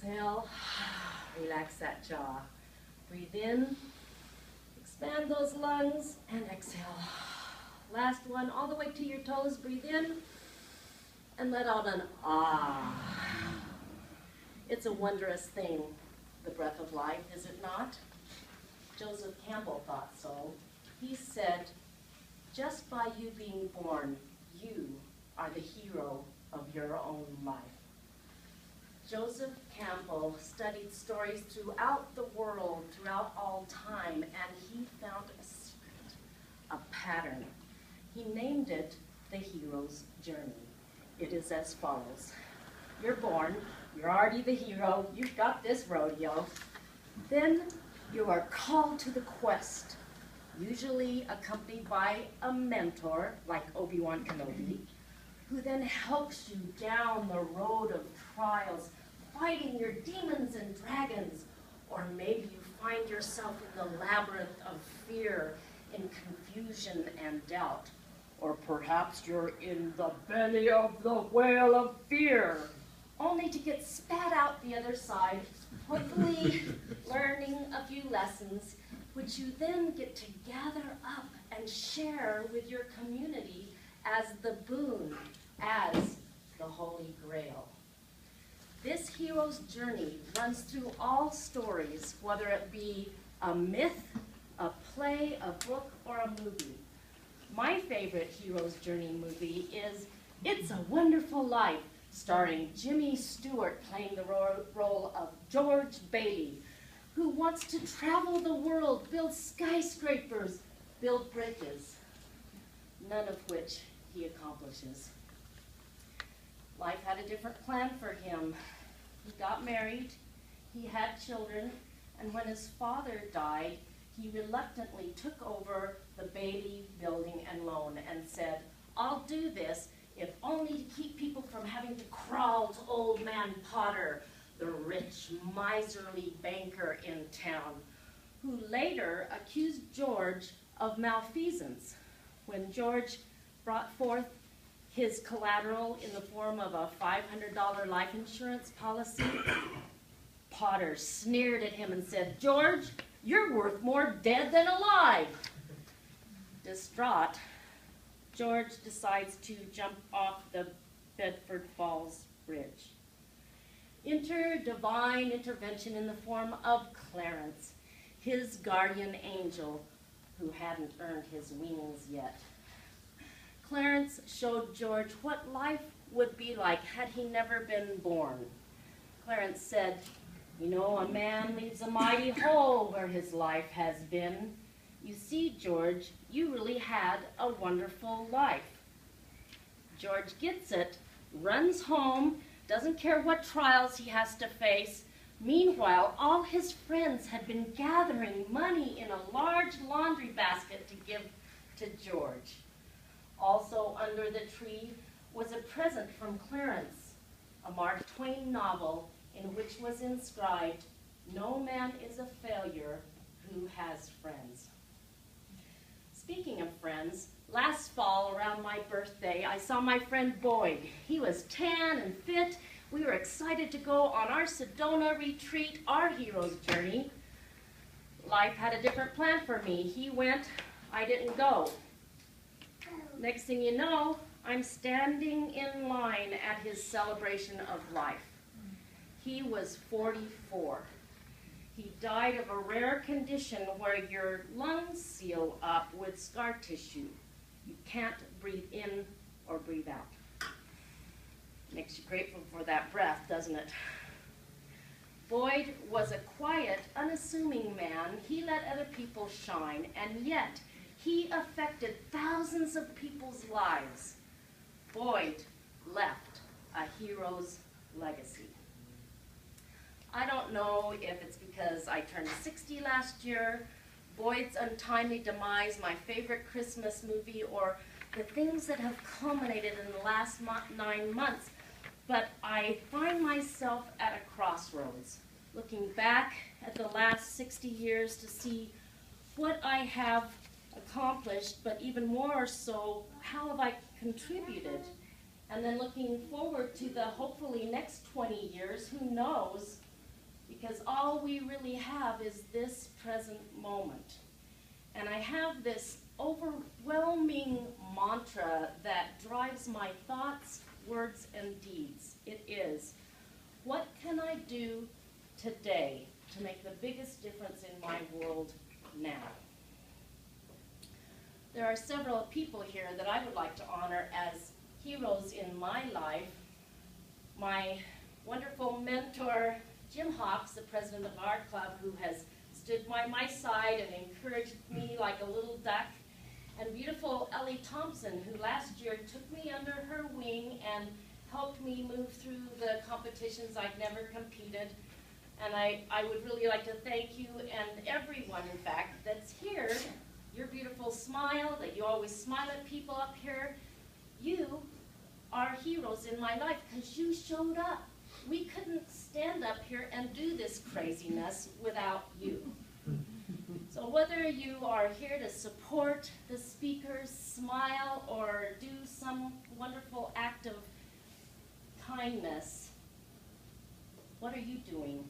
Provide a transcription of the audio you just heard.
exhale, relax that jaw. Breathe in, expand those lungs, and exhale. Last one, all the way to your toes. Breathe in, and let out an ah. It's a wondrous thing, the breath of life, is it not? Joseph Campbell thought so. He said, just by you being born, you are the hero of your own life. Joseph Campbell studied stories throughout the world, throughout all time, and he found a secret, a pattern. He named it the hero's journey. It is as follows. You're born, you're already the hero, you've got this rodeo. Then you are called to the quest, usually accompanied by a mentor, like Obi-Wan Kenobi, who then helps you down the road of trials, fighting your demons and dragons, or maybe you find yourself in the labyrinth of fear, in confusion and doubt, or perhaps you're in the belly of the whale of fear, only to get spat out the other side, hopefully learning a few lessons, which you then get to gather up and share with your community as the boon, as the Holy Grail. This hero's journey runs through all stories, whether it be a myth, a play, a book, or a movie. My favorite hero's journey movie is It's a Wonderful Life, starring Jimmy Stewart playing the role of George Bailey, who wants to travel the world, build skyscrapers, build bridges, none of which he accomplishes. Life had a different plan for him. He got married, he had children, and when his father died, he reluctantly took over the Bailey Building and Loan and said, I'll do this if only to keep people from having to crawl to old man Potter, the rich, miserly banker in town, who later accused George of malfeasance. When George brought forth his collateral in the form of a $500 life insurance policy, Potter sneered at him and said, George, you're worth more dead than alive. Distraught, George decides to jump off the Bedford Falls Bridge. Enter divine intervention in the form of Clarence, his guardian angel, who hadn't earned his wings yet. Clarence showed George what life would be like had he never been born. Clarence said, you know, a man leaves a mighty hole where his life has been. You see, George, you really had a wonderful life. George gets it, runs home, doesn't care what trials he has to face. Meanwhile, all his friends had been gathering money in a large laundry basket to give to George. Also under the tree was a present from Clarence, a Mark Twain novel in which was inscribed, no man is a failure who has friends. Speaking of friends, last fall around my birthday, I saw my friend Boyd. He was tan and fit. We were excited to go on our Sedona retreat, our hero's journey. Life had a different plan for me. He went, I didn't go. Next thing you know, I'm standing in line at his celebration of life. He was 44. He died of a rare condition where your lungs seal up with scar tissue. You can't breathe in or breathe out. Makes you grateful for that breath, doesn't it? Boyd was a quiet, unassuming man. He let other people shine, and yet he affected thousands of people's lives. Boyd left a hero's legacy. I don't know if it's because I turned 60 last year, Boyd's untimely demise, my favorite Christmas movie, or the things that have culminated in the last 9 months, but I find myself at a crossroads, looking back at the last 60 years to see what I have accomplished, but even more so, how have I contributed? And then looking forward to the hopefully next 20 years, who knows because all we really have is this present moment. And I have this overwhelming mantra that drives my thoughts, words, and deeds. It is, what can I do today to make the biggest difference in my world now? There are several people here that I would like to honor as heroes in my life. My wonderful mentor, Jim Hawks, the president of our club, who has stood by my side and encouraged me like a little duck. And beautiful Ellie Thompson, who last year took me under her wing and helped me move through the competitions I'd never competed. And I would really like to thank you and everyone, in fact, that's here. Your beautiful smile, that you always smile at people up here. You are heroes in my life because you showed up. We couldn't stand up here and do this craziness without you. So whether you are here to support the speakers, smile, or do some wonderful act of kindness, what are you doing?